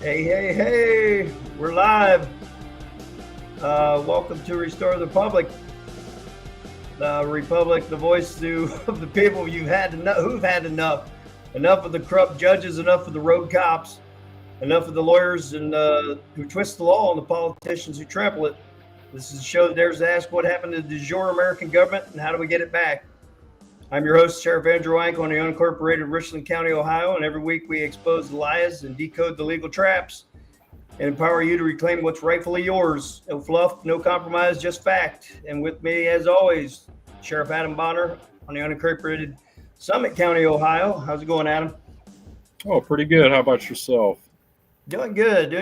Hey, we're live. Welcome to Restore the Republic. The Republic, the voice of the people who've had enough. Enough of the corrupt judges, enough of the rogue cops, enough of the lawyers and who twist the law and the politicians who trample it. This is a show that dares to ask what happened to the de jure American government and how do we get it back. I'm your host, Sheriff Andrew Wank on the unincorporated Richland County, Ohio, and every week we expose the lies and decode the legal traps and empower you to reclaim what's rightfully yours. No fluff, no compromise, just fact. And with me, as always, Sheriff Adam Bonner on the unincorporated Summit County, Ohio. How's it going, Adam? Oh, pretty good. How about yourself? Doing good.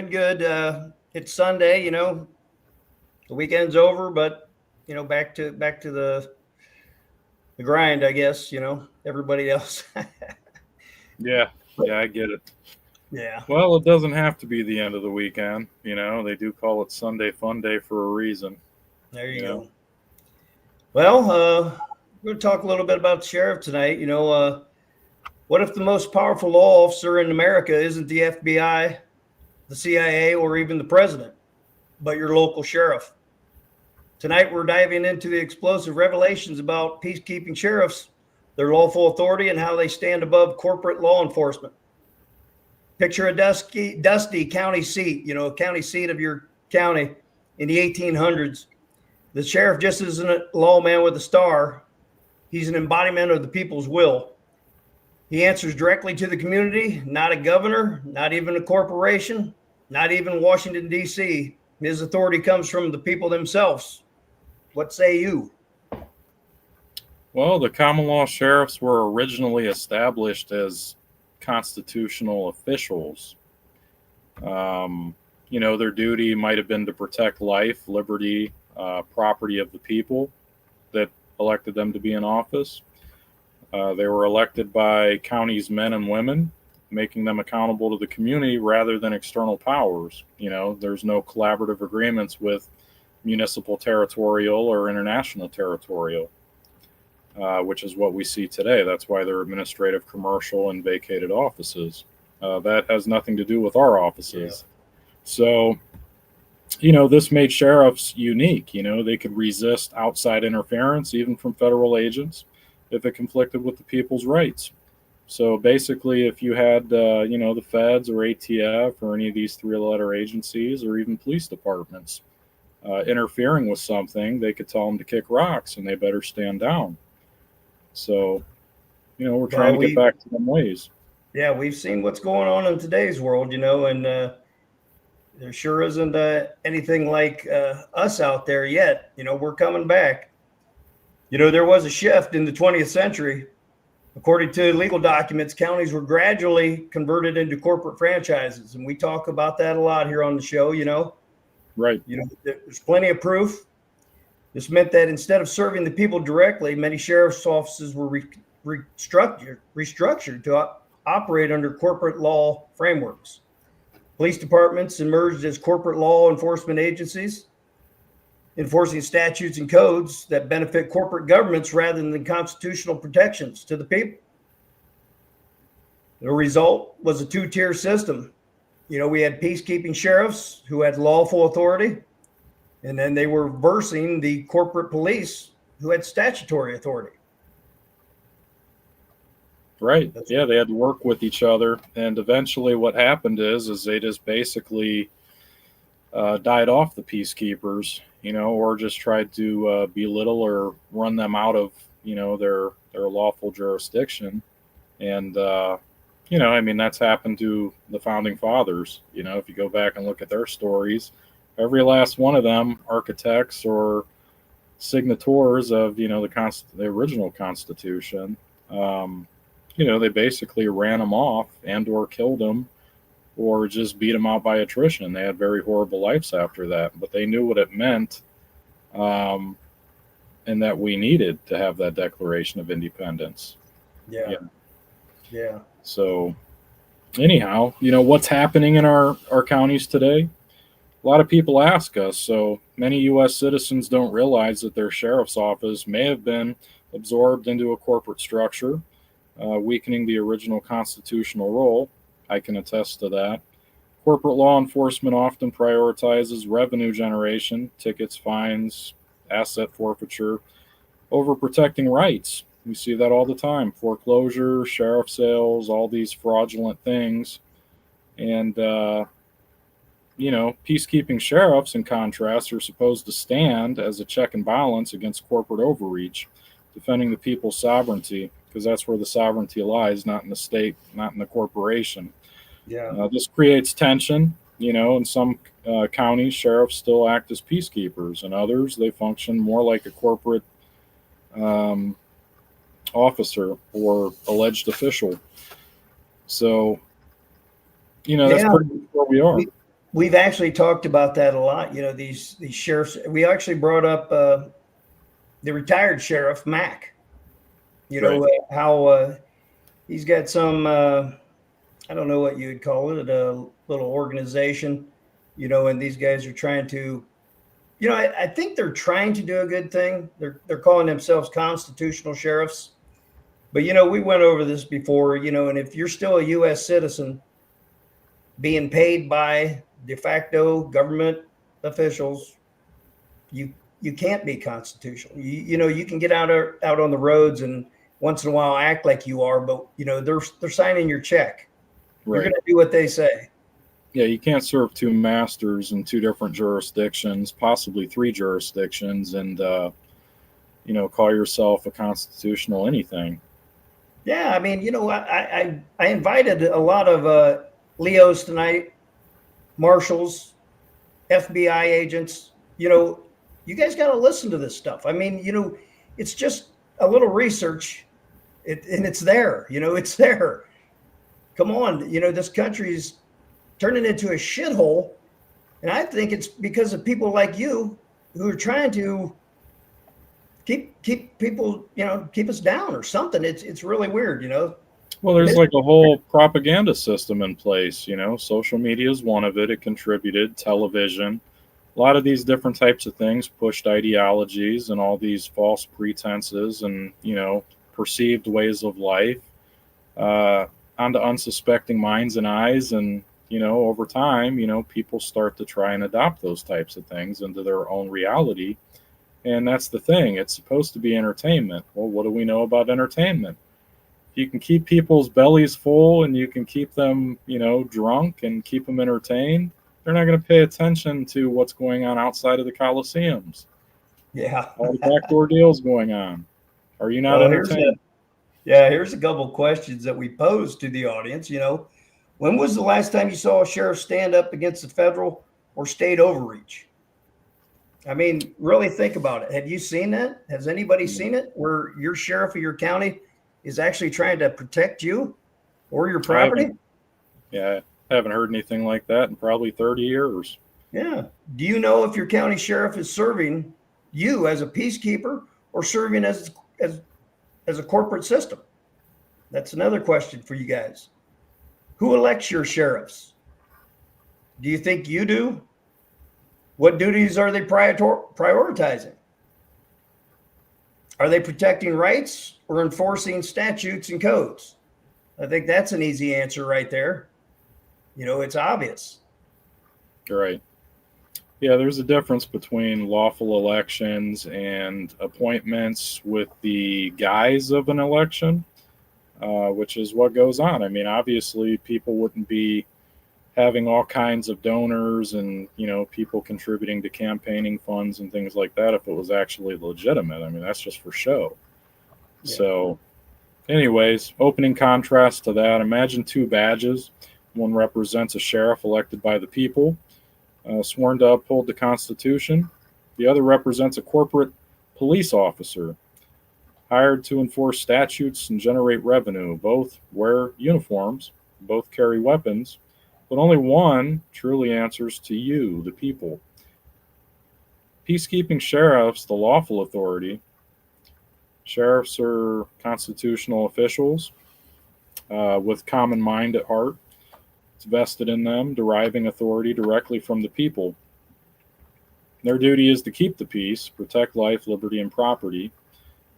It's Sunday, the weekend's over, but back to the grind, I guess, everybody else. Yeah, I get it. Yeah. Well, it doesn't have to be the end of the weekend. They do call it Sunday Fun Day for a reason. There you go. Well, we're going to talk a little bit about the sheriff tonight. What if the most powerful law officer in America isn't the FBI, the CIA, or even the president, but your local sheriff? Tonight, we're diving into the explosive revelations about peacekeeping sheriffs, their lawful authority, and how they stand above corporate law enforcement. Picture a dusty county seat, a county seat of your county in the 1800s. The sheriff just isn't a lawman with a star. He's an embodiment of the people's will. He answers directly to the community, not a governor, not even a corporation, not even Washington, D.C. His authority comes from the people themselves. What say you? Well, the common law sheriffs were originally established as constitutional officials. Their duty might have been to protect life, liberty, property of the people that elected them to be in office. They were elected by county's men and women, making them accountable to the community rather than external powers. There's no collaborative agreements with municipal territorial or international territorial, which is what we see today. That's why they're administrative, commercial, and vacated offices. That has nothing to do with our offices. Yeah. So, this made sheriffs unique. They could resist outside interference, even from federal agents, if it conflicted with the people's rights. So basically, if you had, the feds or ATF or any of these three-letter agencies or even police departments interfering with something, they could tell them to kick rocks and they better stand down. So, we're trying to get back to them ways. Yeah, we've seen what's going on in today's world, and there sure isn't anything like us out there yet. We're coming back. There was a shift in the 20th century. According to legal documents, counties were gradually converted into corporate franchises. And we talk about that a lot here on the show, Right. There's plenty of proof. This meant that instead of serving the people directly, many sheriff's offices were restructured to operate under corporate law frameworks. Police departments emerged as corporate law enforcement agencies, enforcing statutes and codes that benefit corporate governments rather than constitutional protections to the people. The result was a two-tier system. We had peacekeeping sheriffs who had lawful authority, and then they were versing the corporate police who had statutory authority. Right. Yeah, they had to work with each other. And eventually what happened is they just basically died off the peacekeepers, or just tried to belittle or run them out of, their lawful jurisdiction. And, that's happened to the founding fathers. If you go back and look at their stories, every last one of them, architects or signatories of, the original Constitution, they basically ran them off and or killed them or just beat them out by attrition. They had very horrible lives after that, but they knew what it meant, and that we needed to have that Declaration of Independence. Yeah. So anyhow, what's happening in our counties today? A lot of people ask us. So many U.S. citizens don't realize that their sheriff's office may have been absorbed into a corporate structure, weakening the original constitutional role. I can attest to that. Corporate law enforcement often prioritizes revenue generation, tickets, fines, asset forfeiture, over protecting rights. We see that all the time: foreclosure, sheriff sales, all these fraudulent things. And, peacekeeping sheriffs, in contrast, are supposed to stand as a check and balance against corporate overreach, defending the people's sovereignty, because that's where the sovereignty lies, not in the state, not in the corporation. Yeah. This creates tension. In some counties, sheriffs still act as peacekeepers. In others, they function more like a corporate um, officer or alleged official. So, that's Yeah. pretty much where we are. We've actually talked about that a lot. These sheriffs. We actually brought up the retired sheriff Mack. Right. How he's got some. I don't know what you'd call it, a little organization. And these guys are trying to. I think they're trying to do a good thing. They're calling themselves constitutional sheriffs. But we went over this before. And if you're still a U.S. citizen, being paid by de facto government officials, you can't be constitutional. You can get out on the roads and once in a while act like you are, but they're signing your check. Right. You're going to do what they say. Yeah, you can't serve two masters in two different jurisdictions, possibly three jurisdictions, and call yourself a constitutional anything. Yeah, I mean, I invited a lot of Leos tonight, marshals, FBI agents. You guys got to listen to this stuff. I mean, it's just a little research, and it's there. It's there. Come on, this country's turning into a shithole, and I think it's because of people like you who are trying to keep people, keep us down or something. It's really weird. Well, there's like a whole propaganda system in place. Social media is one of it. It contributed. Television, a lot of these different types of things pushed ideologies and all these false pretenses and perceived ways of life onto unsuspecting minds and eyes. And over time, people start to try and adopt those types of things into their own reality. And that's the thing. It's supposed to be entertainment. Well, what do we know about entertainment? You can keep people's bellies full and you can keep them, drunk and keep them entertained. They're not going to pay attention to what's going on outside of the Coliseums. Yeah. All the backdoor deals going on. Are you not entertained? Here's a couple of questions that we posed to the audience. When was the last time you saw a sheriff stand up against the federal or state overreach? I mean, really think about it. Have you seen that? Has anybody seen it where your sheriff of your county is actually trying to protect you or your property? I haven't heard anything like that in probably 30 years. Yeah. Do you know if your county sheriff is serving you as a peacekeeper or serving as a corporate system? That's another question for you guys. Who elects your sheriffs? Do you think you do? What duties are they prioritizing? Are they protecting rights or enforcing statutes and codes? I think that's an easy answer right there. It's obvious. Right. Yeah, there's a difference between lawful elections and appointments with the guise of an election, which is what goes on. I mean, obviously, people wouldn't be having all kinds of donors and, people contributing to campaigning funds and things like that if it was actually legitimate. I mean, that's just for show. Yeah. So, anyways, opening contrast to that, imagine two badges. One represents a sheriff elected by the people, sworn to uphold the Constitution. The other represents a corporate police officer, hired to enforce statutes and generate revenue. Both wear uniforms, both carry weapons, but only one truly answers to you, the people. Peacekeeping sheriffs, the lawful authority. Sheriffs are constitutional officials with common mind at heart. It's vested in them, deriving authority directly from the people. Their duty is to keep the peace, protect life, liberty, and property,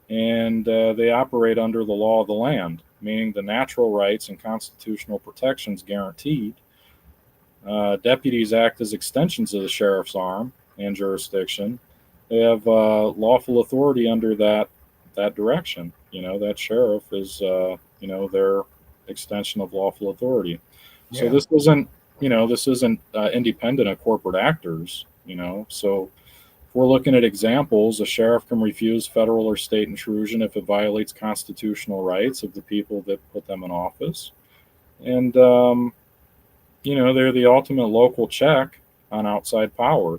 and they operate under the law of the land, meaning the natural rights and constitutional protections guaranteed Deputies act as extensions of the sheriff's arm and jurisdiction. They have lawful authority under that direction. That sheriff is their extension of lawful authority. So Yeah. this isn't independent of corporate actors. So if we're looking at examples, a sheriff can refuse federal or state intrusion if it violates constitutional rights of the people that put them in office. And, they're the ultimate local check on outside power.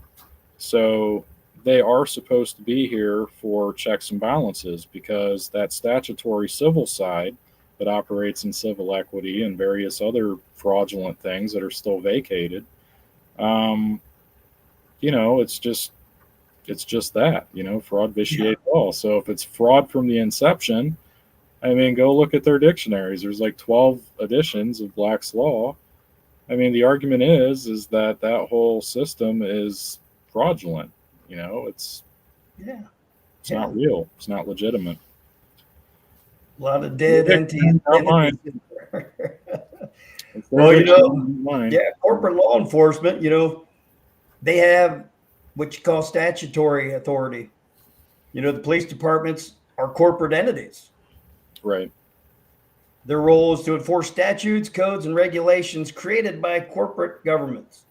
So they are supposed to be here for checks and balances, because that statutory civil side that operates in civil equity and various other fraudulent things that are still vacated, it's just that, fraud vitiate law. So if it's fraud from the inception, I mean, go look at their dictionaries. There's like 12 editions of Black's Law. I mean, the argument is that whole system is fraudulent. It's not real. It's not legitimate. A lot of dead entities. Well, corporate law enforcement, they have what you call statutory authority. The police departments are corporate entities. Right. Their role is to enforce statutes, codes, and regulations created by corporate governments.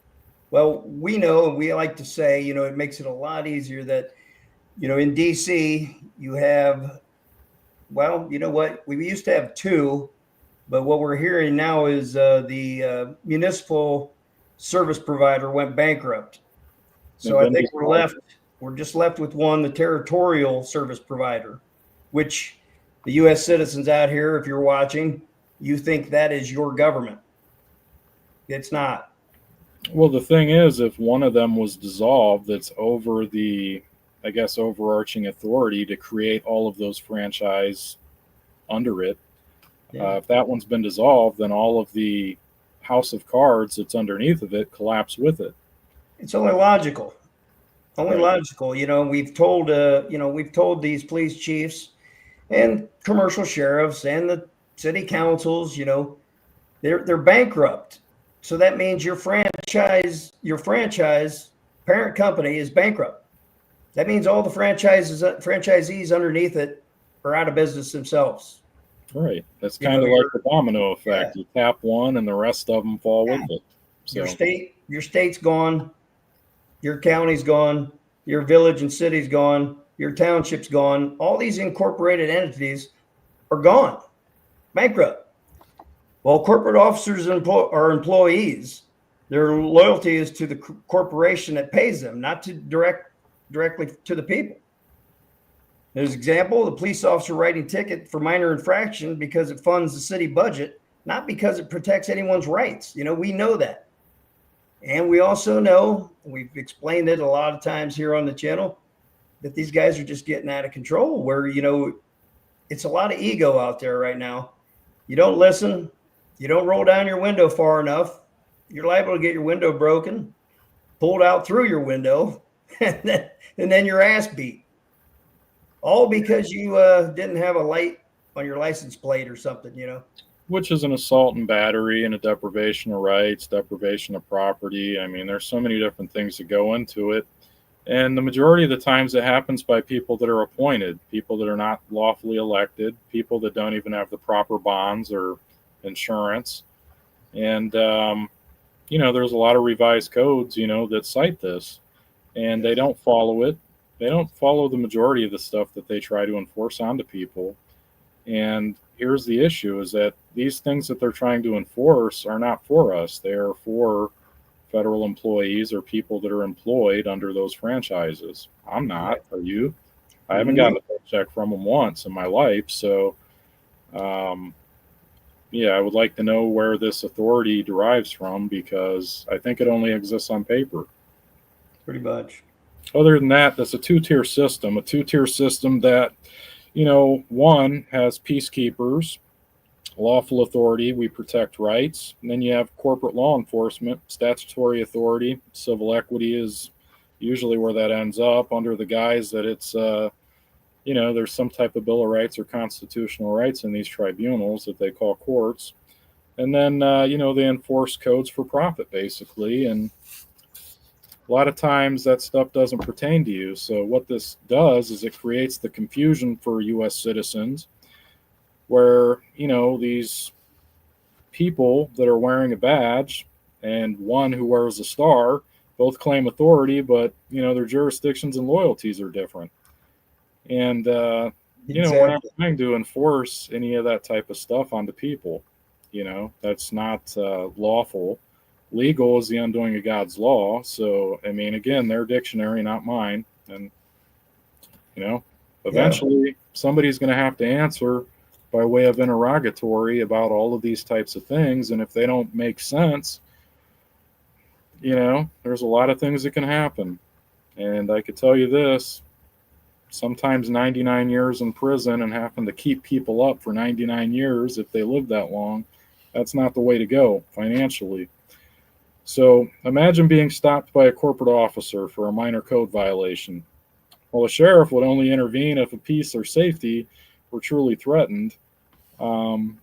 Well, we know, and we like to say, it makes it a lot easier that, in DC, you have, well, you know what? We used to have two, but what we're hearing now is the municipal service provider went bankrupt. So I think we're just left with one, the territorial service provider, which the U.S. citizens out here, if you're watching, you think that is your government. It's not. Well, the thing is, if one of them was dissolved, that's over the, I guess, overarching authority to create all of those franchise under it. Yeah. If that one's been dissolved, then all of the house of cards that's underneath of it collapse with it. It's only logical. Right. Logical. We've told these police chiefs and commercial sheriffs and the city councils, they're bankrupt. So that means your franchise parent company is bankrupt. That means all the franchisees underneath it are out of business themselves. Right. That's kind of like the domino effect. Yeah. You tap one and the rest of them fall with it. So. Your state's gone, your county's gone, your village and city's gone, your township's gone. All these incorporated entities are gone, bankrupt. Well, corporate officers are employees. Their loyalty is to the corporation that pays them, not to directly to the people. As an example, the police officer writing ticket for minor infraction because it funds the city budget, not because it protects anyone's rights. We know that. And we also know, we've explained it a lot of times here on the channel, that these guys are just getting out of control, where, it's a lot of ego out there right now. You don't listen. You don't roll down your window far enough, you're liable to get your window broken, pulled out through your window, and then your ass beat. All because you didn't have a light on your license plate or something, Which is an assault and battery and a deprivation of rights, deprivation of property. I mean, there's so many different things that go into it. And the majority of the times it happens by people that are appointed, people that are not lawfully elected, people that don't even have the proper bonds or insurance. And, there's a lot of revised codes, that cite this, and they don't follow it. They don't follow the majority of the stuff that they try to enforce onto people. And here's the issue, is that these things that they're trying to enforce are not for us. They are for federal employees or people that are employed under those franchises. I'm not. Are you? I haven't gotten a paycheck from them once in my life. So, I would like to know where this authority derives from, because I think it only exists on paper. Pretty much. Other than that, that's a two-tier system that, one has peacekeepers, lawful authority, we protect rights. And then you have corporate law enforcement, statutory authority. Civil equity is usually where that ends up, under the guise that it's, there's some type of Bill of Rights or constitutional rights in these tribunals that they call courts. And then, they enforce codes for profit, basically. And a lot of times that stuff doesn't pertain to you. So what this does is it creates the confusion for U.S. citizens where, these people that are wearing a badge and one who wears a star both claim authority, but, their jurisdictions and loyalties are different. And, we're not Exactly. trying to enforce any of that type of stuff onto people. That's not lawful. Legal is the undoing of God's law. So, I mean, again, their dictionary, not mine. And, Yeah. eventually somebody's going to have to answer by way of interrogatory about all of these types of things. And if they don't make sense, there's a lot of things that can happen. And I could tell you this, sometimes 99 years in prison and having to keep people up for 99 years if they live that long, that's not the way to go financially. So imagine being stopped by a corporate officer for a minor code violation. Well, a sheriff would only intervene if a peace or safety were truly threatened.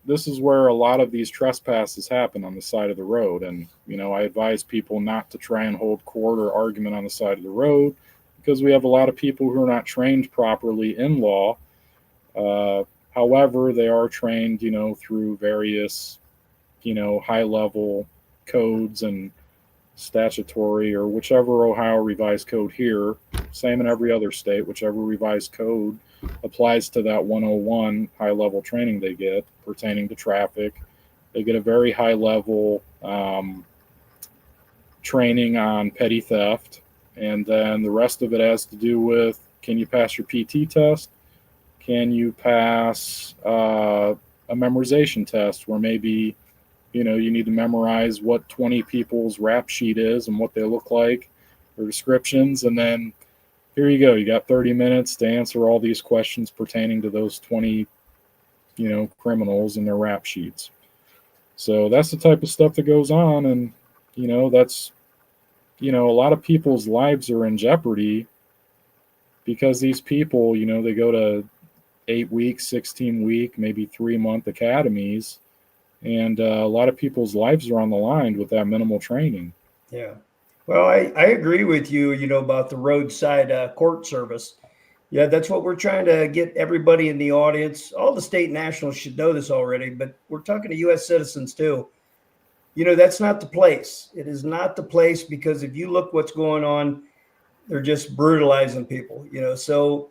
This is where a lot of these trespasses happen on the side of the road. And, I advise people not to try and hold court or argument on the side of the road because we have a lot of people who are not trained properly in law. However, they are trained, through various, high level codes and statutory or whichever Ohio revised code here, same in every other state, whichever revised code applies to that 101 high level training they get pertaining to traffic. They get a very high level training on petty theft. And then the rest of it has to do with, can you pass your PT test? Can you pass a memorization test where maybe, you need to memorize what 20 people's rap sheet is and what they look like, their descriptions. And then here you go. You got 30 minutes to answer all these questions pertaining to those 20, criminals and their rap sheets. So that's the type of stuff that goes on. And, that's, a lot of people's lives are in jeopardy because these people, they go to 8-week, 16-week, maybe 3-month academies. And a lot of people's lives are on the line with that minimal training. Yeah. Well, I agree with you, about the roadside court service. Yeah, that's what we're trying to get everybody in the audience. All the state nationals should know this already, but we're talking to U.S. citizens too. That's not the place. It is not the place because if you look what's going on, they're just brutalizing people, So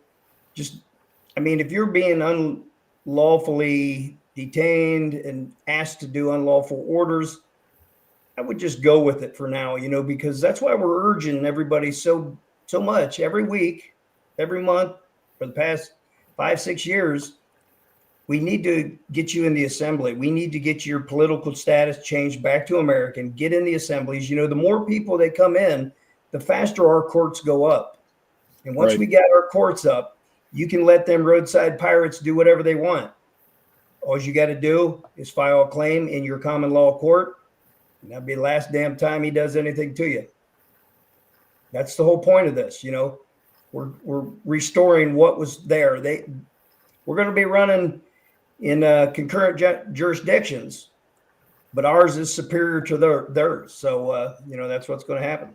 if you're being unlawfully detained and asked to do unlawful orders, I would just go with it for now, because that's why we're urging everybody so much every week, every month for the past 5-6 years. We need to get you in the assembly. We need to get your political status changed back to American. Get in the assemblies. The more people that come in, the faster our courts go up. And once we get our courts up, you can let them roadside pirates do whatever they want. All you got to do is file a claim in your common law court, and that'll be the last damn time he does anything to you. That's the whole point of this. We're restoring what was there. We're going to be running in concurrent jurisdictions, but ours is superior to theirs. So that's what's going to happen.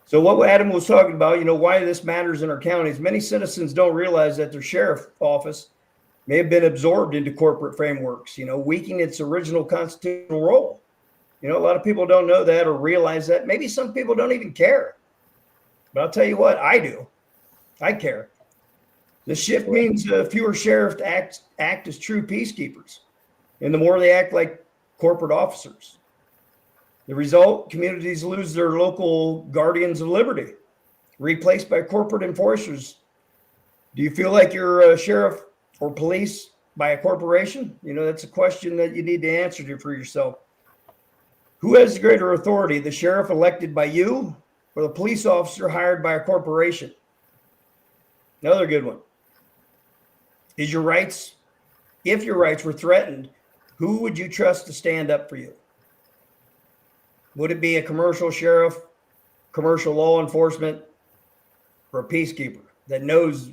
So what Adam was talking about, why this matters in our counties. Many citizens don't realize that their sheriff office may have been absorbed into corporate frameworks, weakening its original constitutional role. A lot of people don't know that or realize that. Maybe some people don't even care. But I'll tell you what, I do. I care. The shift means fewer sheriffs act as true peacekeepers, and the more they act like corporate officers. The result, communities lose their local guardians of liberty, replaced by corporate enforcers. Do you feel like you're a sheriff or police by a corporation? That's a question that you need to answer for yourself. Who has greater authority, the sheriff elected by you or the police officer hired by a corporation? Another good one. If your rights were threatened, who would you trust to stand up for you? Would it be a commercial sheriff, commercial law enforcement, or a peacekeeper that knows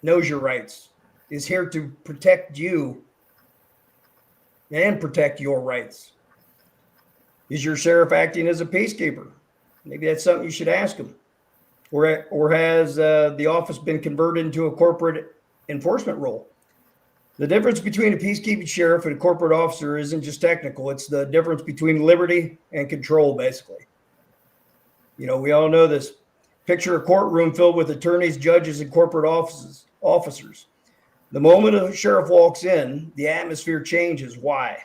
your rights, is here to protect you and protect your rights? Is your sheriff acting as a peacekeeper? Maybe that's something you should ask him. Or has the office been converted into a corporate enforcement role? The difference between a peacekeeping sheriff and a corporate officer isn't just technical. It's the difference between liberty and control, basically. We all know this. Picture a courtroom filled with attorneys, judges, and corporate officers. The moment a sheriff walks in, the atmosphere changes. Why?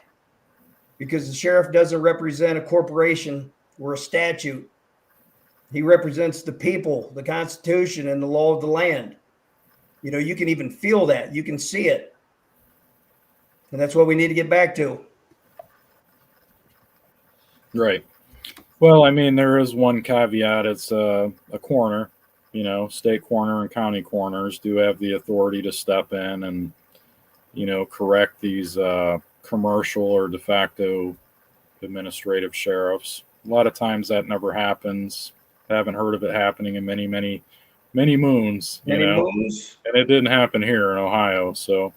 Because the sheriff doesn't represent a corporation or a statute. He represents the people, the Constitution, and the law of the land. You can even feel that. You can see it. And that's what we need to get back to. Right. Well, I mean, there is one caveat. It's a coroner. State coroner and county coroners do have the authority to step in and, correct these commercial or de facto administrative sheriffs. A lot of times that never happens. I haven't heard of it happening in many, many, many moons. Moons. And it didn't happen here in Ohio. So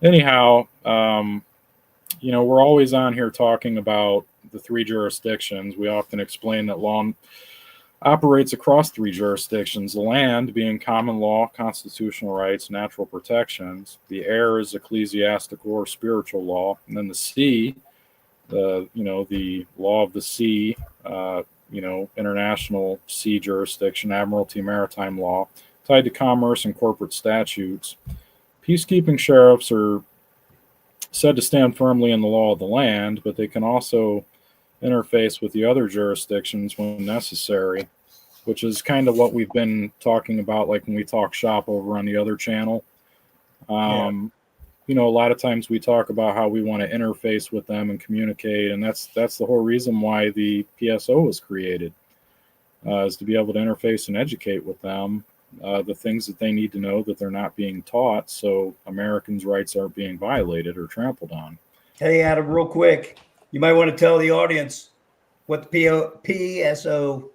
anyhow, we're always on here talking about the three jurisdictions. We often explain that law operates across three jurisdictions: the land being common law, constitutional rights, natural protections; the air is ecclesiastical or spiritual law; and then the sea, the law of the sea, international sea jurisdiction, admiralty, maritime law, tied to commerce and corporate statutes. Peacekeeping sheriffs are said to stand firmly in the law of the land, but they can also interface with the other jurisdictions when necessary, which is kind of what we've been talking about, like when we talk shop over on the other channel. A lot of times we talk about how we want to interface with them and communicate, and that's the whole reason why the PSO was created, is to be able to interface and educate with them the things that they need to know that they're not being taught, so Americans' rights aren't being violated or trampled on. Hey, Adam, real quick, you might want to tell the audience what the PSO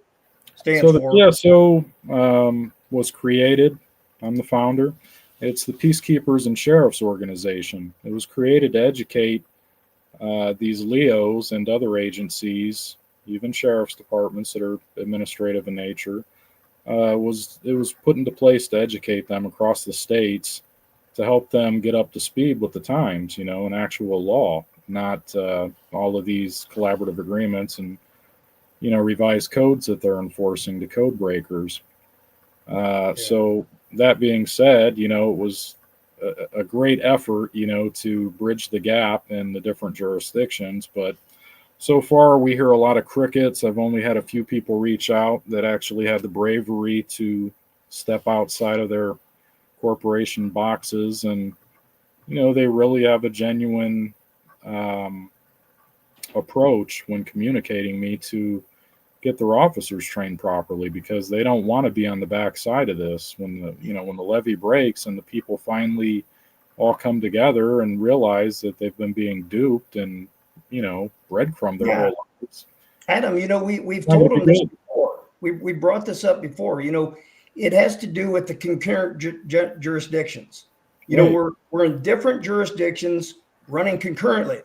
stands for. So the PSO was created. I'm the founder. It's the Peacekeepers and Sheriffs Organization. It was created to educate these LEOs and other agencies, even sheriff's departments that are administrative in nature. It was put into place to educate them across the states, to help them get up to speed with the times, and actual law, not all of these collaborative agreements and revised codes that they're enforcing to code breakers. So that being said, it was a great effort, to bridge the gap in the different jurisdictions. But so far, we hear a lot of crickets. I've only had a few people reach out that actually had the bravery to step outside of their corporation boxes, and they really have a genuine approach when communicating me to get their officers trained properly, because they don't want to be on the backside of this when the levee breaks and the people finally all come together and realize that they've been being duped and breadcrumbed their whole lives. Adam, we've told them this before. We brought this up before. It has to do with the concurrent jurisdictions. Right. We're in different jurisdictions running concurrently.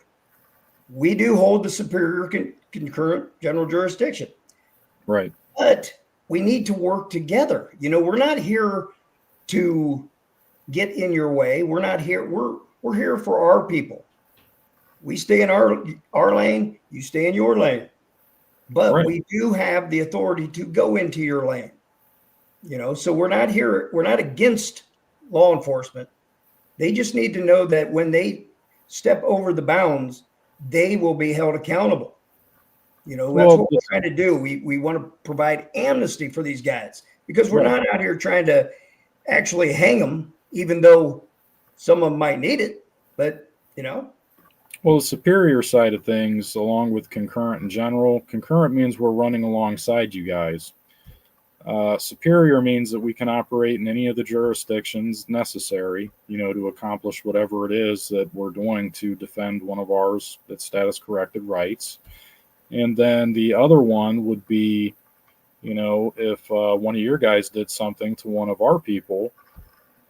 We do hold the superior concurrent general jurisdiction. Right. But we need to work together. We're not here to get in your way. We're not here. We're here for our people. We stay in our lane, you stay in your lane. But right. We do have the authority to go into your lane. So we're not here, we're not against law enforcement. They just need to know that when they step over the bounds, they will be held accountable. That's what we're trying to do. We want to provide amnesty for these guys, because we're not out here trying to actually hang them, even though some of them might need it. But, Well, the superior side of things, along with concurrent in general, concurrent means we're running alongside you guys. Superior means that we can operate in any of the jurisdictions necessary, to accomplish whatever it is that we're doing to defend one of ours that's status corrected rights. And then the other one would be, if one of your guys did something to one of our people,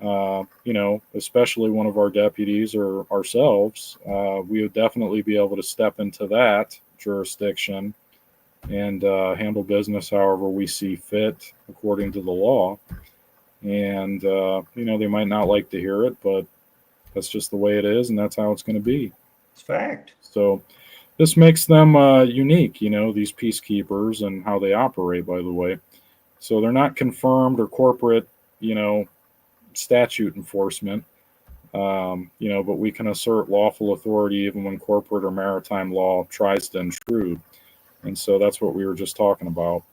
especially one of our deputies or ourselves, we would definitely be able to step into that jurisdiction and handle business however we see fit according to the law. And, they might not like to hear it, but that's just the way it is, and that's how it's going to be. It's fact. So this makes them unique, these peacekeepers and how they operate, by the way. So they're not confirmed or corporate, statute enforcement, but we can assert lawful authority even when corporate or maritime law tries to intrude. And so that's what we were just talking about.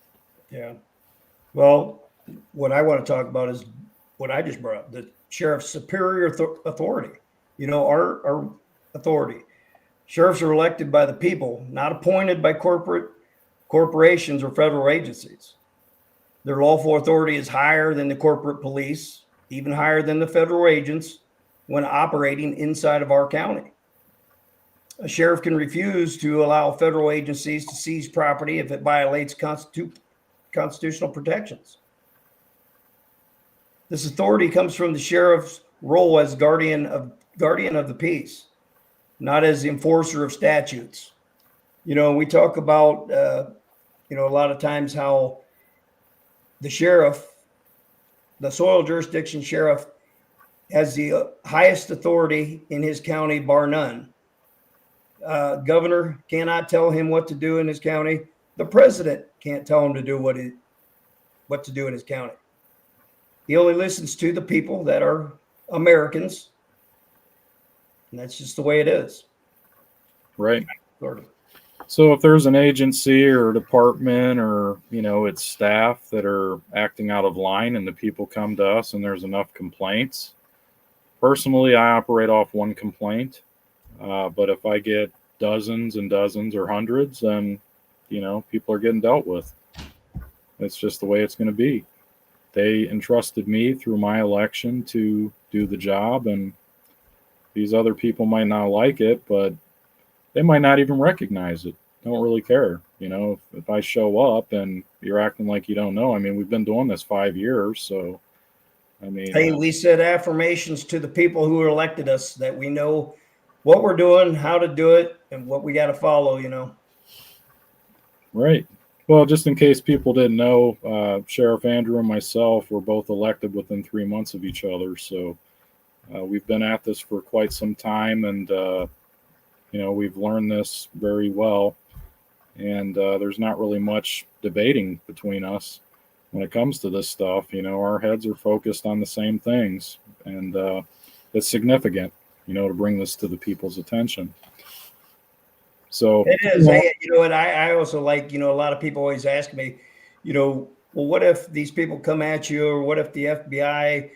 Yeah. Well, what I want to talk about is what I just brought up, the sheriff's superior authority. Our authority. Sheriffs are elected by the people, not appointed by corporations or federal agencies. Their lawful authority is higher than the corporate police, even higher than the federal agents when operating inside of our county. A sheriff can refuse to allow federal agencies to seize property if it violates constitutional protections. This authority comes from the sheriff's role as guardian of the peace, not as the enforcer of statutes. We talk about, a lot of times how the sheriff, the soil jurisdiction sheriff, has the highest authority in his county, bar none. Governor cannot tell him what to do in his county. The president can't tell him to do what to do in his county. He only listens to the people that are Americans, and that's just the way it is. Right. Sort of. So if there's an agency or a department or, its staff that are acting out of line and the people come to us and there's enough complaints, personally, I operate off one complaint. But if I get dozens and dozens or hundreds, then, people are getting dealt with. It's just the way it's going to be. They entrusted me through my election to do the job, and these other people might not like it, but they might not even recognize it. Don't really care. If I show up and you're acting like you don't know, we've been doing this 5 years. So, hey, we said affirmations to the people who elected us that we know what we're doing, how to do it, and what we got to follow, Right. Well, just in case people didn't know, Sheriff Andrew and myself were both elected within 3 months of each other. So we've been at this for quite some time, and, we've learned this very well. And there's not really much debating between us when it comes to this stuff. Our heads are focused on the same things, and it's significant, to bring this to the people's attention. So it is. Hey, and I also like, a lot of people always ask me, well, what if these people come at you, or what if the FBI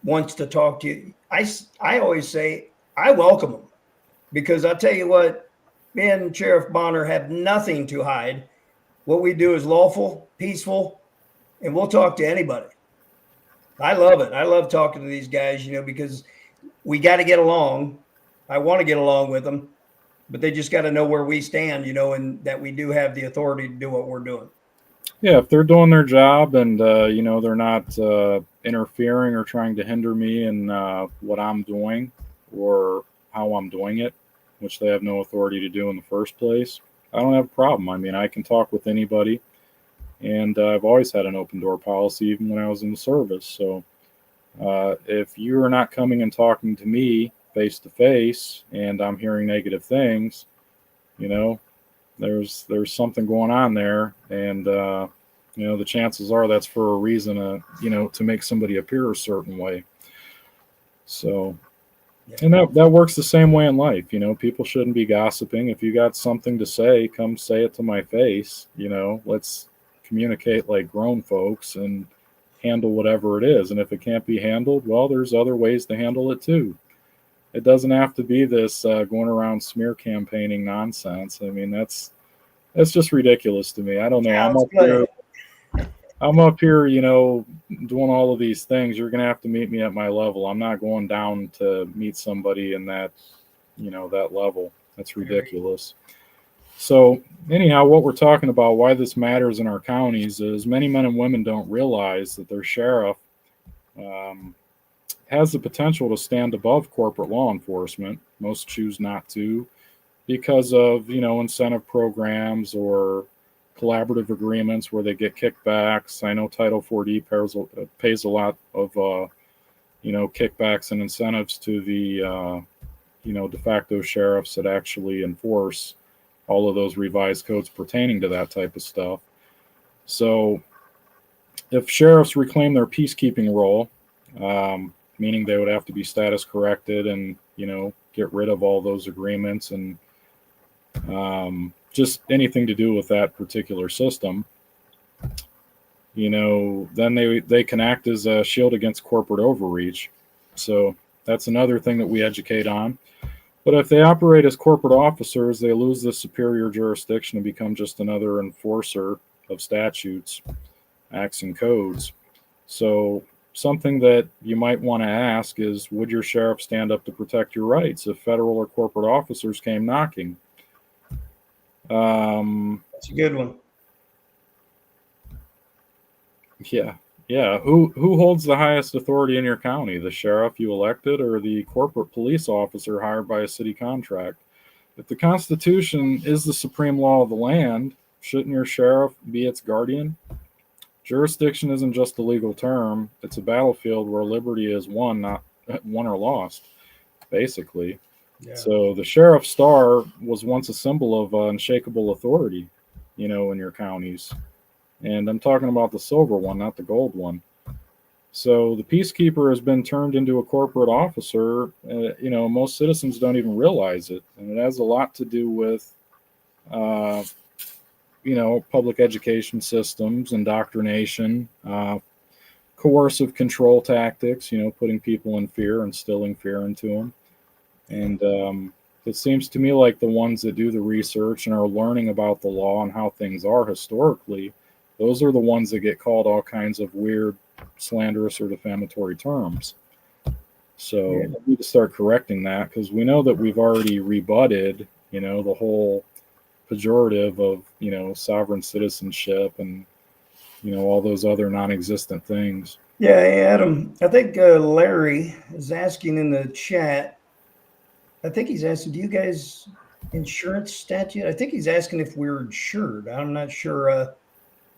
wants to talk to you? I always say I welcome them, because I'll tell you what, me and Sheriff Bonner have nothing to hide. What we do is lawful, peaceful, and we'll talk to anybody. I love it. I love talking to these guys, because we got to get along. I want to get along with them, but they just got to know where we stand, and that we do have the authority to do what we're doing. Yeah, if they're doing their job and, they're not interfering or trying to hinder me in what I'm doing or how I'm doing it, which they have no authority to do in the first place, I don't have a problem. I can talk with anybody, and I've always had an open door policy, even when I was in the service. So if you are not coming and talking to me face to face and I'm hearing negative things, there's something going on there, and the chances are that's for a reason, to make somebody appear a certain way. So, and that works the same way in life. People shouldn't be gossiping. If you got something to say, come say it to my face. Let's communicate like grown folks and handle whatever it is. And if it can't be handled, well, there's other ways to handle it too. It doesn't have to be this going around smear campaigning nonsense. That's just ridiculous to me. I don't know. I'm up here, doing all of these things. You're going to have to meet me at my level. I'm not going down to meet somebody in that, that level. That's ridiculous. So anyhow, what we're talking about, why this matters in our counties, is many men and women don't realize that their sheriff has the potential to stand above corporate law enforcement. Most choose not to because of, incentive programs or collaborative agreements where they get kickbacks. I know Title 4D pays a lot of, kickbacks and incentives to the, de facto sheriffs that actually enforce all of those revised codes pertaining to that type of stuff. So if sheriffs reclaim their peacekeeping role, meaning they would have to be status corrected and, get rid of all those agreements and just anything to do with that particular system, then they can act as a shield against corporate overreach. So that's another thing that we educate on. But if they operate as corporate officers, they lose the superior jurisdiction and become just another enforcer of statutes, acts, and codes. So something that you might want to ask is, would your sheriff stand up to protect your rights if federal or corporate officers came knocking? That's a good one. Yeah. Who holds the highest authority in your county? The sheriff you elected or the corporate police officer hired by a city contract? If the Constitution is the supreme law of the land, shouldn't your sheriff be its guardian? Jurisdiction isn't just a legal term. It's a battlefield where liberty is won, not won or lost, basically. Yeah. So the sheriff's star was once a symbol of unshakable authority, in your counties. And I'm talking about the silver one, not the gold one. So the peacekeeper has been turned into a corporate officer. Most citizens don't even realize it. And it has a lot to do with, public education systems, indoctrination, coercive control tactics, putting people in fear, instilling fear into them. And it seems to me like the ones that do the research and are learning about the law and how things are historically, those are the ones that get called all kinds of weird, slanderous, or defamatory terms. So we need to start correcting that because we know that we've already rebutted, the whole pejorative of, sovereign citizenship and, all those other non-existent things. Yeah, hey, Adam, I think Larry is asking in the chat. I think he's asking, do you guys insurance statute? I think he's asking if we're insured. I'm not sure.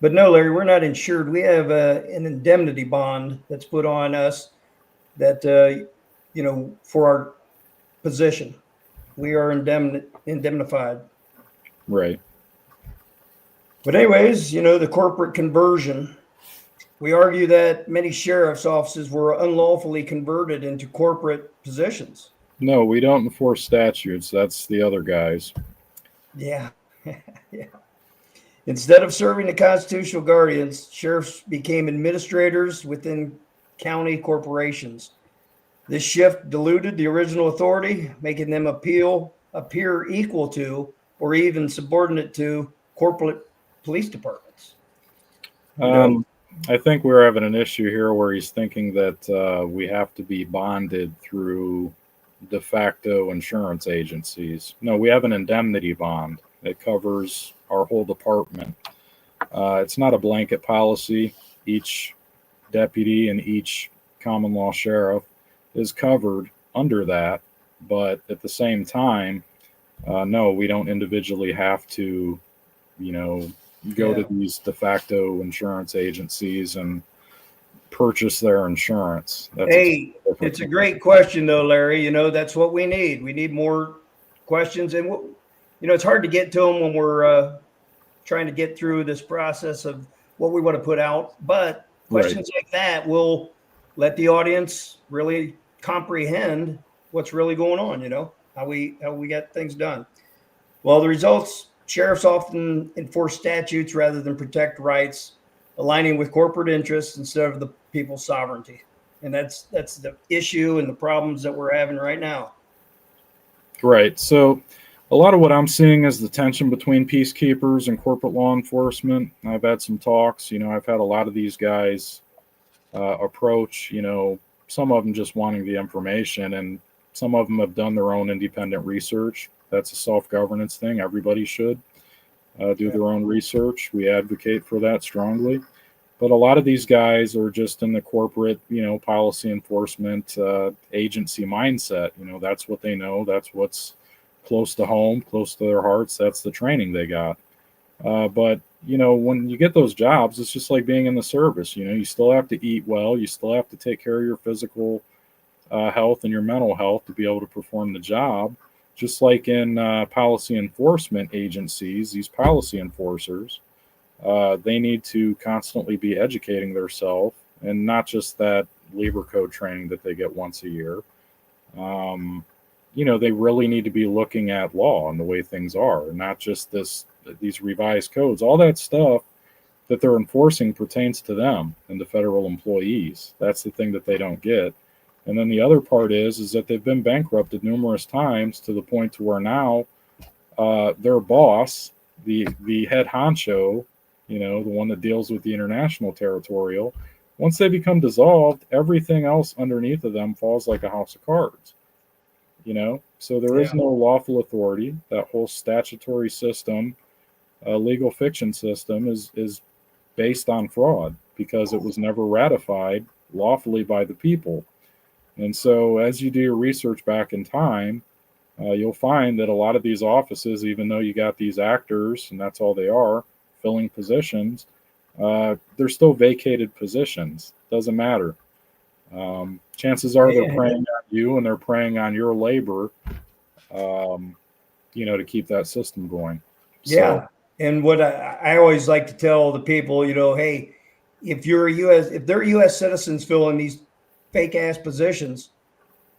But no, Larry, we're not insured. We have an indemnity bond that's put on us that, for our position. We are indemnified. Right. But anyways, the corporate conversion. We argue that many sheriff's offices were unlawfully converted into corporate positions. No, we don't enforce statutes. That's the other guys. Yeah. Yeah. Instead of serving the constitutional guardians, sheriffs became administrators within county corporations. This shift diluted the original authority, making them appear equal to or even subordinate to corporate police departments. I think we're having an issue here where he's thinking that we have to be bonded through de facto insurance agencies. No, we have an indemnity bond that covers our whole department. It's not a blanket policy. Each deputy and each common law sheriff is covered under that, but at the same time, no, we don't individually have to, go to these de facto insurance agencies and purchase their insurance. It's a great question though, Larry. That's what we need. We need more questions, and it's hard to get to them when we're trying to get through this process of what we want to put out. But questions like that will let the audience really comprehend what's really going on. How we get things done. Well, the results: sheriffs often enforce statutes rather than protect rights, aligning with corporate interests instead of the people's sovereignty. And that's the issue and the problems that we're having right now. Right. So a lot of what I'm seeing is the tension between peacekeepers and corporate law enforcement. I've had some talks. I've had a lot of these guys approach, some of them just wanting the information, and some of them have done their own independent research. That's a self-governance thing. Everybody should do their own research. We advocate for that strongly. But a lot of these guys are just in the corporate, policy enforcement agency mindset. That's what they know. That's what's close to home, close to their hearts. That's the training they got. But when you get those jobs, it's just like being in the service. You still have to eat well. You still have to take care of your physical health and your mental health to be able to perform the job. Just like in policy enforcement agencies, these policy enforcers, they need to constantly be educating themselves, and not just that labor code training that they get once a year. They really need to be looking at law and the way things are, and not just these revised codes. All that stuff that they're enforcing pertains to them and the federal employees. That's the thing that they don't get. And then the other part is that they've been bankrupted numerous times, to the point to where now their boss, the head honcho, the one that deals with the international territorial, once they become dissolved, everything else underneath of them falls like a house of cards. So there is no lawful authority. That whole statutory system, legal fiction system, is based on fraud, because it was never ratified lawfully by the people. And so as you do your research back in time, you'll find that a lot of these offices, even though you got these actors, and that's all they are, filling positions, they're still vacated positions. Doesn't matter. Chances are they're preying on you, and they're preying on your labor, to keep that system going. Yeah. And what I always like to tell the people, hey, if they're U.S. citizens filling these fake ass positions,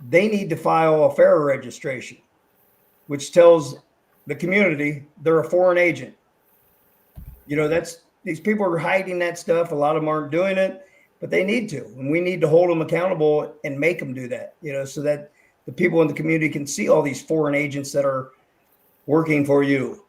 they need to file a FARA registration, which tells the community they're a foreign agent. These people are hiding that stuff. A lot of them aren't doing it, but they need to, and we need to hold them accountable and make them do that, so that the people in the community can see all these foreign agents that are working for you.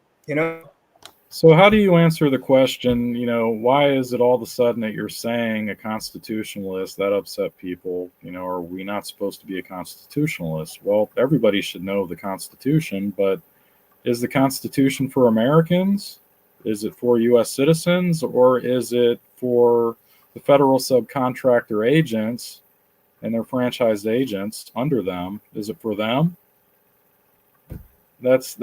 So how do you answer the question, why is it all of a sudden that you're saying a constitutionalist? That upset people. Are we not supposed to be a constitutionalist? Well, everybody should know the Constitution, but is the Constitution for Americans? Is it for U.S. citizens, or is it for the federal subcontractor agents and their franchised agents under them? Is it for them? That's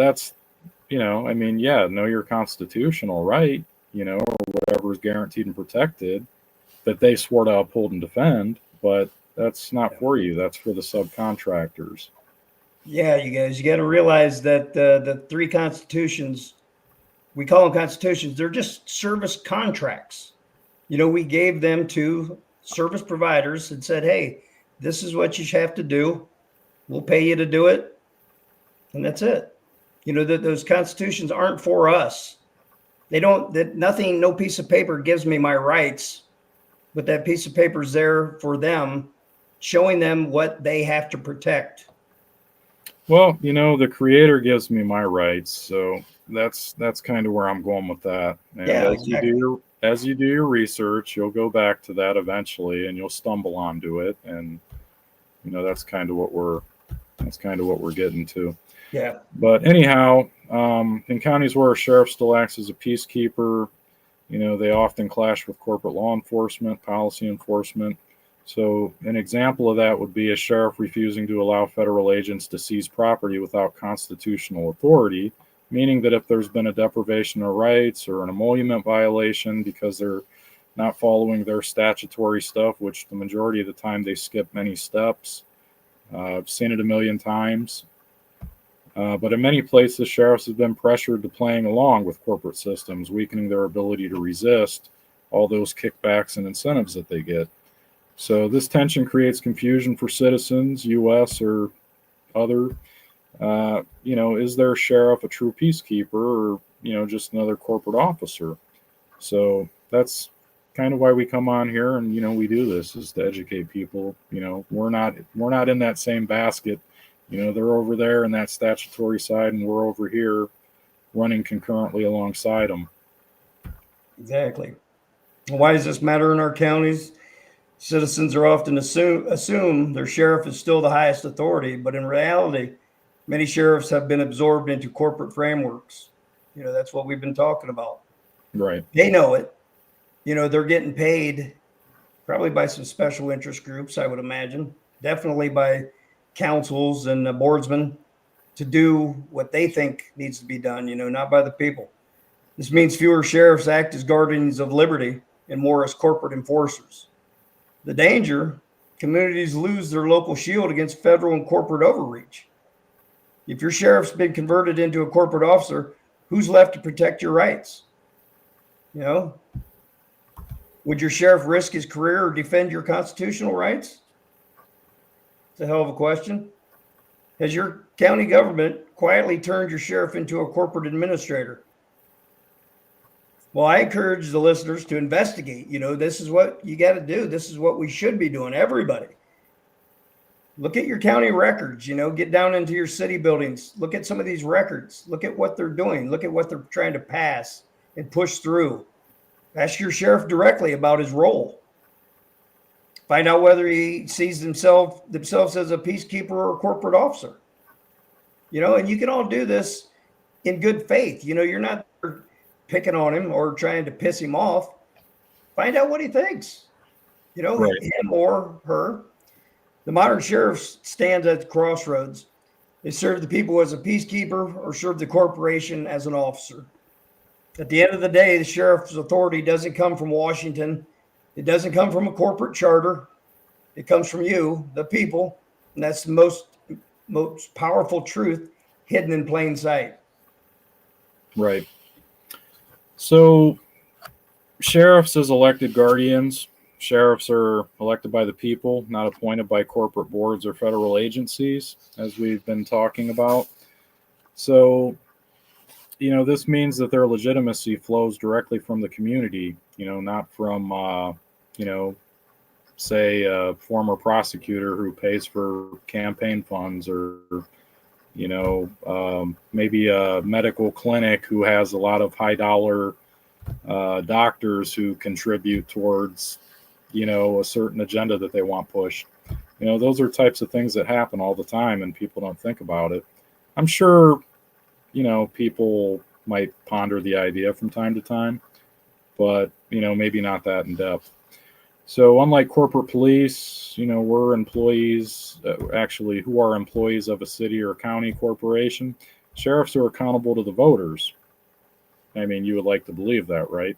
know your constitutional right, or whatever is guaranteed and protected that they swore to uphold and defend, but that's not for you. That's for the subcontractors. Yeah, you guys, you got to realize that the three constitutions, we call them constitutions, they're just service contracts. We gave them to service providers and said, hey, this is what you have to do. We'll pay you to do it. And that's it. That those constitutions aren't for us. No piece of paper gives me my rights, but that piece of paper is there for them, showing them what they have to protect. Well, the Creator gives me my rights, so that's kind of where I'm going with that. And as you do your research, you'll go back to that eventually, and you'll stumble onto it, and that's kind of what we're getting to. Yeah. But anyhow, in counties where a sheriff still acts as a peacekeeper, they often clash with corporate law enforcement, policy enforcement. So an example of that would be a sheriff refusing to allow federal agents to seize property without constitutional authority, meaning that if there's been a deprivation of rights or an emolument violation because they're not following their statutory stuff, which the majority of the time they skip many steps. I've seen it a million times. But in many places, sheriffs have been pressured to playing along with corporate systems, weakening their ability to resist all those kickbacks and incentives that they get. So this tension creates confusion for citizens, U.S. or other. Is their sheriff a true peacekeeper, or just another corporate officer? So that's kind of why we come on here and we do this, is to educate people. We're not in that same basket. They're over there in that statutory side, and we're over here running concurrently alongside them. Exactly. Why does this matter in our counties? Citizens are often assume their sheriff is still the highest authority, but in reality, many sheriffs have been absorbed into corporate frameworks. That's what we've been talking about. Right. They know it. they're getting paid probably by some special interest groups, I would imagine, definitely by councils and boardsmen to do what they think needs to be done, not by the people. This means fewer sheriffs act as guardians of liberty and more as corporate enforcers. The danger, communities lose their local shield against federal and corporate overreach. If your sheriff's been converted into a corporate officer, who's left to protect your rights? Would your sheriff risk his career or defend your constitutional rights? It's a hell of a question. Has your county government quietly turned your sheriff into a corporate administrator? Well, I encourage the listeners to investigate. This is what you got to do. This is what we should be doing, everybody. Look at your county records, get down into your city buildings. Look at some of these records. Look at what they're doing. Look at what they're trying to pass and push through. Ask your sheriff directly about his role. Find out whether he sees themselves as a peacekeeper or a corporate officer. And you can all do this in good faith. You're not picking on him or trying to piss him off. Find out what he thinks, Right. him or her. The modern sheriff stands at the crossroads. They serve the people as a peacekeeper or serve the corporation as an officer. At the end of the day, the sheriff's authority doesn't come from Washington. It doesn't come from a corporate charter. It comes from you, the people, and that's the most powerful truth hidden in plain sight. Right. So sheriffs as elected guardians, sheriffs are elected by the people, not appointed by corporate boards or federal agencies, as we've been talking about. So, this means that their legitimacy flows directly from the community, not from, say, a former prosecutor who pays for campaign funds or, maybe a medical clinic who has a lot of high dollar doctors who contribute towards, a certain agenda that they want pushed. Those are types of things that happen all the time and people don't think about it. I'm sure, people might ponder the idea from time to time, but, maybe not that in depth. So unlike corporate police, we're employees, who are employees of a city or county corporation. Sheriffs are accountable to the voters. I mean, you would like to believe that, right?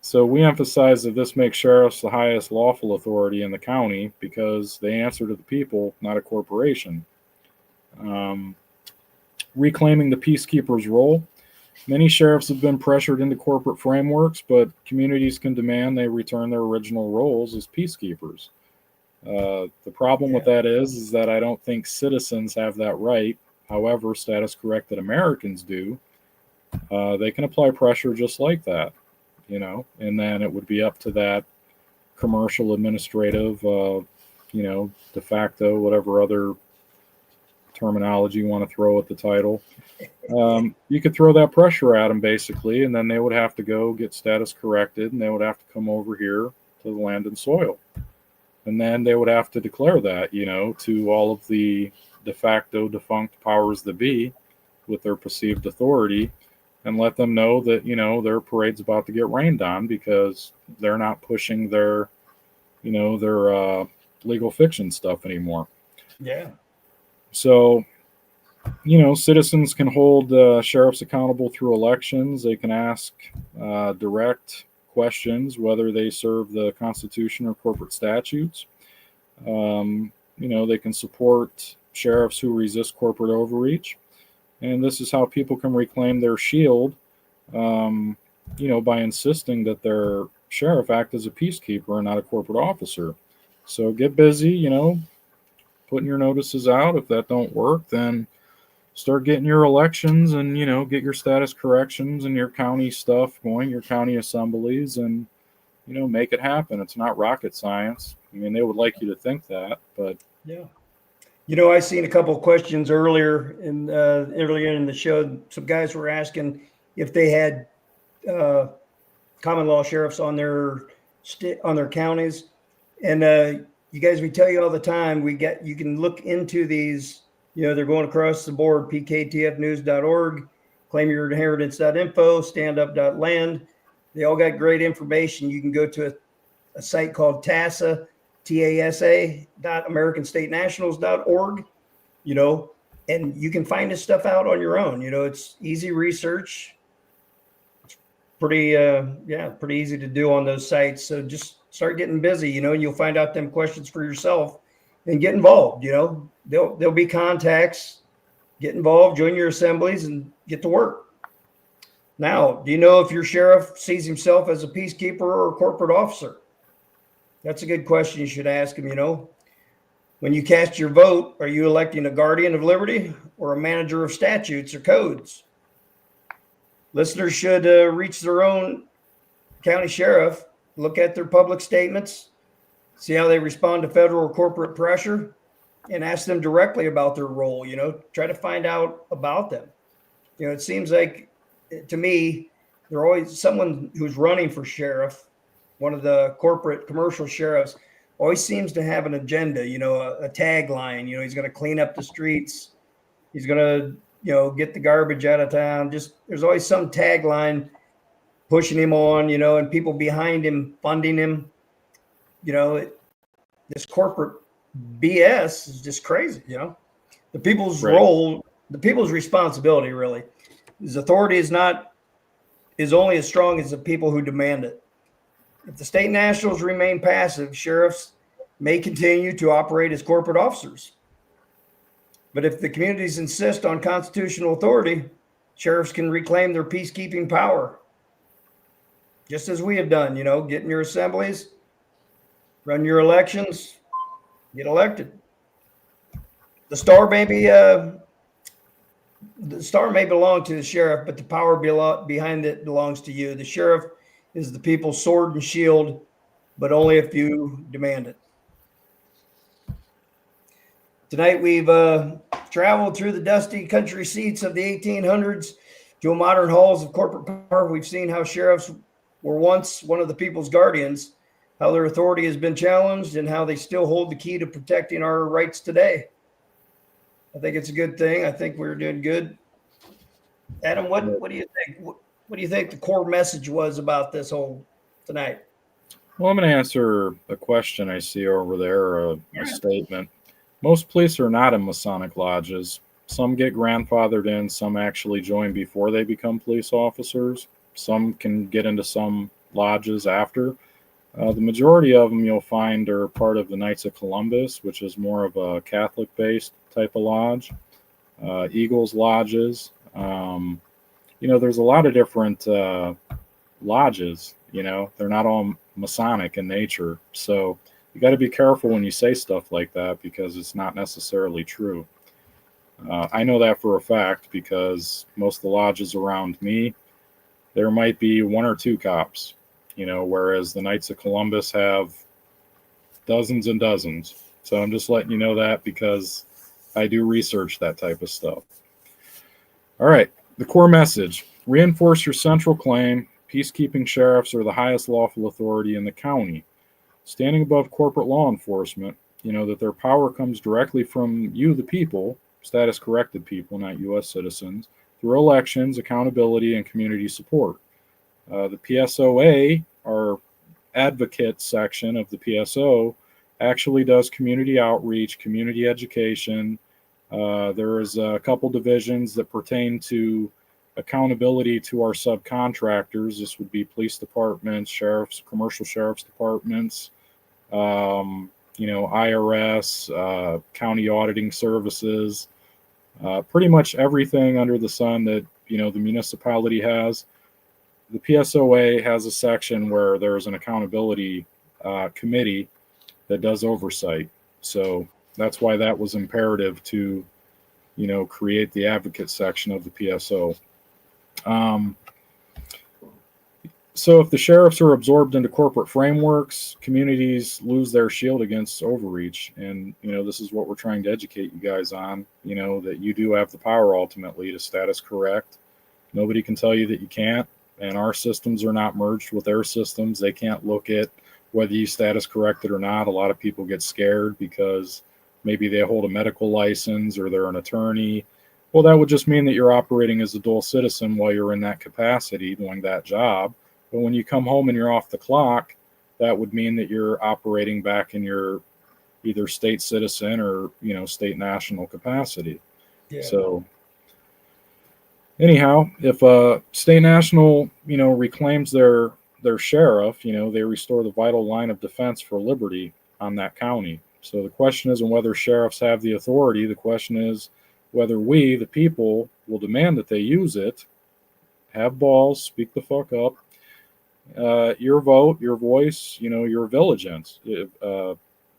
So we emphasize that this makes sheriffs the highest lawful authority in the county because they answer to the people, not a corporation. Reclaiming the peacekeeper's role. Many sheriffs have been pressured into corporate frameworks, but communities can demand they return their original roles as peacekeepers. The problem with that is that I don't think citizens have that right. However, status-corrected Americans do. They can apply pressure just like that, and then it would be up to that commercial, administrative, de facto, whatever other terminology you want to throw at the title. You could throw that pressure at them basically, and then they would have to go get status corrected, and they would have to come over here to the land and soil. And then they would have to declare that, to all of the de facto defunct powers that be with their perceived authority, and let them know that, their parade's about to get rained on because they're not pushing their legal fiction stuff anymore. Yeah. So, citizens can hold sheriffs accountable through elections. They can ask direct questions, whether they serve the Constitution or corporate statutes. They can support sheriffs who resist corporate overreach. And this is how people can reclaim their shield, by insisting that their sheriff act as a peacekeeper and not a corporate officer. So get busy, putting your notices out. If that don't work, then start getting your elections and, get your status corrections and your county stuff going, your county assemblies, and, make it happen. It's not rocket science. I mean, they would like you to think that, but yeah. I seen a couple of questions earlier in the show. Some guys were asking if they had common law sheriffs on their counties, and you guys, we tell you all the time, you can look into these. They're going across the board. pktfnews.org, claimyourinheritance.info, standup.land. They all got great information. You can go to a site called TASA, TASA.AmericanStateNationals.org, and you can find this stuff out on your own. It's easy research. It's pretty easy to do on those sites. So just start getting busy, and you'll find out them questions for yourself and get involved. There'll be contacts. Get involved, join your assemblies, and get to work. Now, do you know if your sheriff sees himself as a peacekeeper or a corporate officer? That's a good question you should ask him. When you cast your vote, are you electing a guardian of liberty or a manager of statutes or codes? Listeners should reach their own county sheriff, look at their public statements, see how they respond to federal or corporate pressure, and ask them directly about their role. Try to find out about them. It seems like, to me, they're always someone who's running for sheriff. One of the corporate commercial sheriffs always seems to have an agenda, a tagline. He's going to clean up the streets. He's going to, get the garbage out of town. Just there's always some tagline pushing him on, and people behind him funding him. This corporate BS is just crazy. The people's role, the people's responsibility, really. His authority is only as strong as the people who demand it. If the state nationals remain passive, sheriffs may continue to operate as corporate officers. But if the communities insist on constitutional authority, sheriffs can reclaim their peacekeeping power. Just as we have done, get in your assemblies, run your elections, get elected. The star may belong to the sheriff, but the power behind it belongs to you. The sheriff is the people's sword and shield, but only if you demand it. Tonight, we've traveled through the dusty country seats of the 1800s to modern halls of corporate power. We've seen how sheriffs were once one of the people's guardians, how their authority has been challenged, and how they still hold the key to protecting our rights today. I think it's a good thing. I think we're doing good. Adam, what do you think? What do you think the core message was about this whole tonight? Well, I'm going to answer a question I see over there, a statement. Most police are not in Masonic lodges. Some get grandfathered in. Some actually join before they become police officers. Some can get into some lodges after. The majority of them you'll find are part of the Knights of Columbus, which is more of a Catholic-based type of lodge. Eagles lodges. There's a lot of different lodges. They're not all Masonic in nature. So you got to be careful when you say stuff like that because it's not necessarily true. I know that for a fact because most of the lodges around me, there might be one or two cops. Whereas the Knights of Columbus have dozens and dozens. So I'm just letting you know that because I do research that type of stuff. All right, the core message. Reinforce your central claim. Peacekeeping sheriffs are the highest lawful authority in the county. Standing above corporate law enforcement, that their power comes directly from you, the people, status-corrected people, not U.S. citizens, through elections, accountability, and community support. The PSOA, our advocate section of the PSO, actually does community outreach, community education. There is a couple divisions that pertain to accountability to our subcontractors. This would be police departments, sheriffs, commercial sheriff's departments, IRS, county auditing services, pretty much everything under the sun that, the municipality has. The PSOA has a section where there's an accountability committee that does oversight. So that's why that was imperative to, create the advocate section of the PSO. So if the sheriffs are absorbed into corporate frameworks, communities lose their shield against overreach. And, this is what we're trying to educate you guys on, that you do have the power ultimately to status correct. Nobody can tell you that you can't. And our systems are not merged with their systems. They can't look at whether you status corrected or not. A lot of people get scared because maybe they hold a medical license or they're an attorney. Well, that would just mean that you're operating as a dual citizen while you're in that capacity doing that job. But when you come home and you're off the clock, that would mean that you're operating back in your either state citizen or, state national capacity. Yeah. So anyhow, if a state national, reclaims their sheriff, they restore the vital line of defense for liberty on that county. So the question isn't whether sheriffs have the authority. The question is whether we, the people, will demand that they use it. Have balls, speak the fuck up. Your vote, your voice, your vigilance.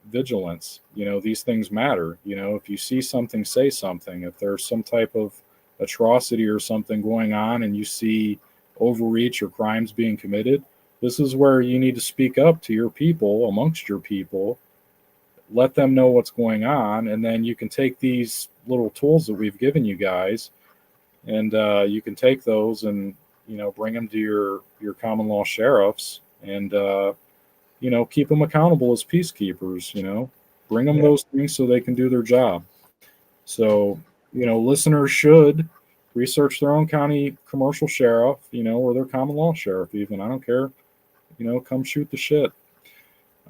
Vigilance. These things matter. If you see something, say something. If there's some type of atrocity or something going on and you see overreach or crimes being committed, this is where you need to speak up to your people, amongst your people, let them know what's going on, and then you can take these little tools that we've given you guys, and you can take those and bring them to your common law sheriffs, and keep them accountable as peacekeepers. Bring them those things so they can do their job. So listeners should research their own county commercial sheriff, or their common law sheriff even. I don't care. Come shoot the shit.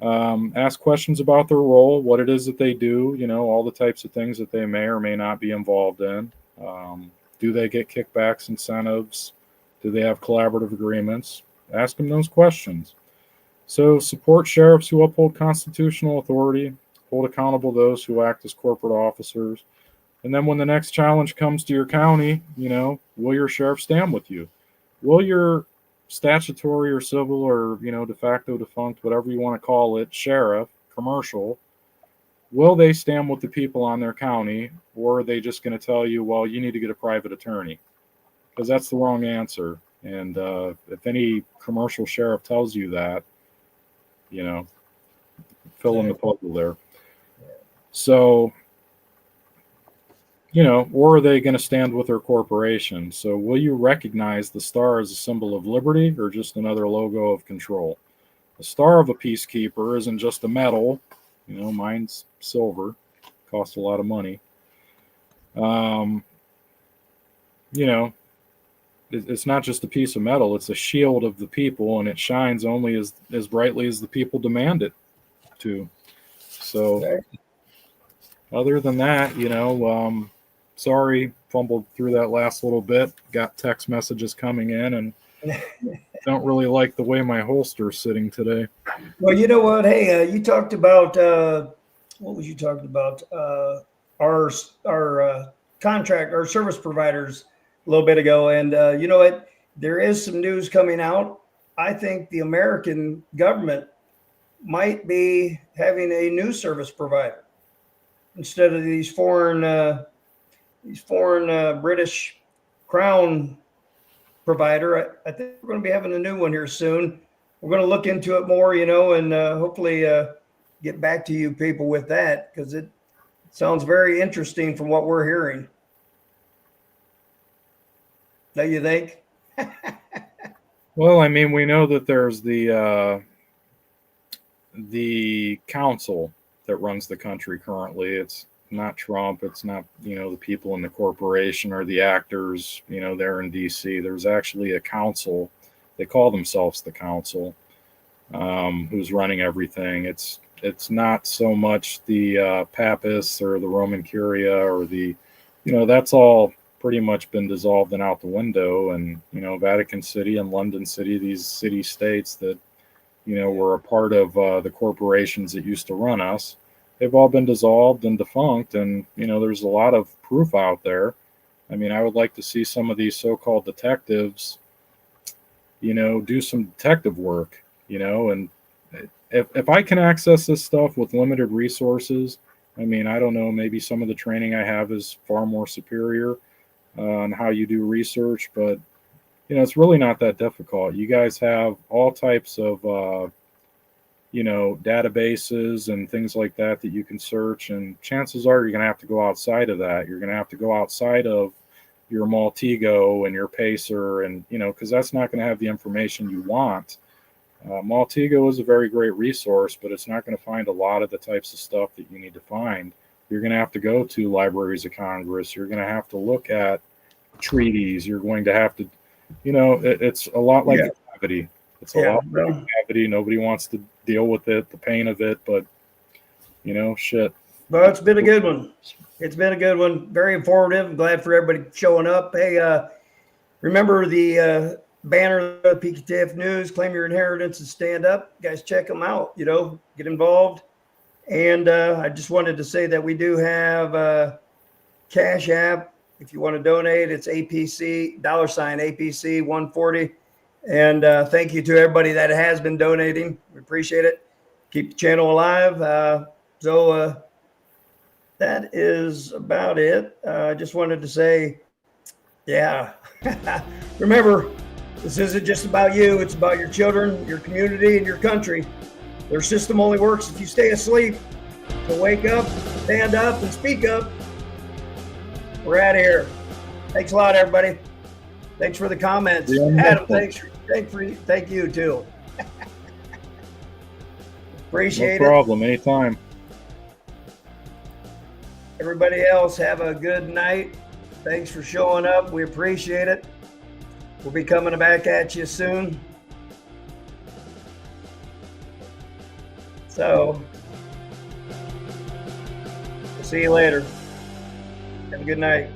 Ask questions about their role, what it is that they do, all the types of things that they may or may not be involved in. Do they get kickbacks, incentives? Do they have collaborative agreements? Ask them those questions. So support sheriffs who uphold constitutional authority, hold accountable those who act as corporate officers. And then when the next challenge comes to your county, will your sheriff stand with you? Will your statutory or civil or, de facto defunct, whatever you want to call it, sheriff, commercial, will they stand with the people on their county, or are they just going to tell you, well, you need to get a private attorney? Because that's the wrong answer. And if any commercial sheriff tells you that, fill in the puzzle there. So, or are they going to stand with their corporation? So will you recognize the star as a symbol of liberty or just another logo of control? The star of a peacekeeper isn't just a medal. Mine's silver. Costs a lot of money. It's not just a piece of metal. It's a shield of the people, and it shines only as brightly as the people demand it to. So other than that, sorry, fumbled through that last little bit. Got text messages coming in, and don't really like the way my holster's sitting today. Well, you know what? Hey, you talked about what was you talking about? Our contract, our service providers a little bit ago, and you know what? There is some news coming out. I think the American government might be having a new service provider instead of these foreign British Crown provider. I think we're going to be having a new one here soon. We're going to look into it more, and hopefully get back to you people with that, because it sounds very interesting from what we're hearing. Don't you think? Well, I mean, we know that there's the council that runs the country currently. It's not Trump. It's not, the people in the corporation or the actors, there in DC. There's actually a council. They call themselves the council, who's running everything. It's not so much the papists or the Roman Curia or the, that's all pretty much been dissolved and out the window. And, Vatican City and London City, these city states that, were a part of the corporations that used to run us, they've all been dissolved and defunct. And, there's a lot of proof out there. I mean, I would like to see some of these so-called detectives, do some detective work, and if I can access this stuff with limited resources, I mean, I don't know, maybe some of the training I have is far more superior on how you do research, but it's really not that difficult. You guys have all types of databases and things like that you can search, and chances are you're going to have to go outside of that. You're going to have to go outside of your Maltego and your Pacer, and because that's not going to have the information you want. Maltego is a very great resource, but it's not going to find a lot of the types of stuff that you need to find. You're going to have to go to libraries of Congress. You're going to have to look at treaties. You're going to have to, it's a lot like gravity. It's a lot well, of gravity. Nobody wants to deal with it, the pain of it, but shit. well, it's been a good one. It's been a good one. Very informative. I'm glad for everybody showing up. Hey, remember the banner of the PKTF News, Claim Your Inheritance and Stand Up. You guys, check them out, get involved. And I just wanted to say that we do have a Cash App. If you want to donate, it's APC, $APC 140. And thank you to everybody that has been donating. We appreciate it. Keep the channel alive. So that is about it. I just wanted to say, yeah, remember, this isn't just about you. It's about your children, your community, and your country. Their system only works if you stay asleep. So wake up, stand up, and speak up. We're out of here. Thanks a lot, everybody. Thanks for the comments. Adam, thank you too. Appreciate it. No problem. Anytime. Everybody else, have a good night. Thanks for showing up. We appreciate it. We'll be coming back at you soon. So, we'll see you later. Have a good night.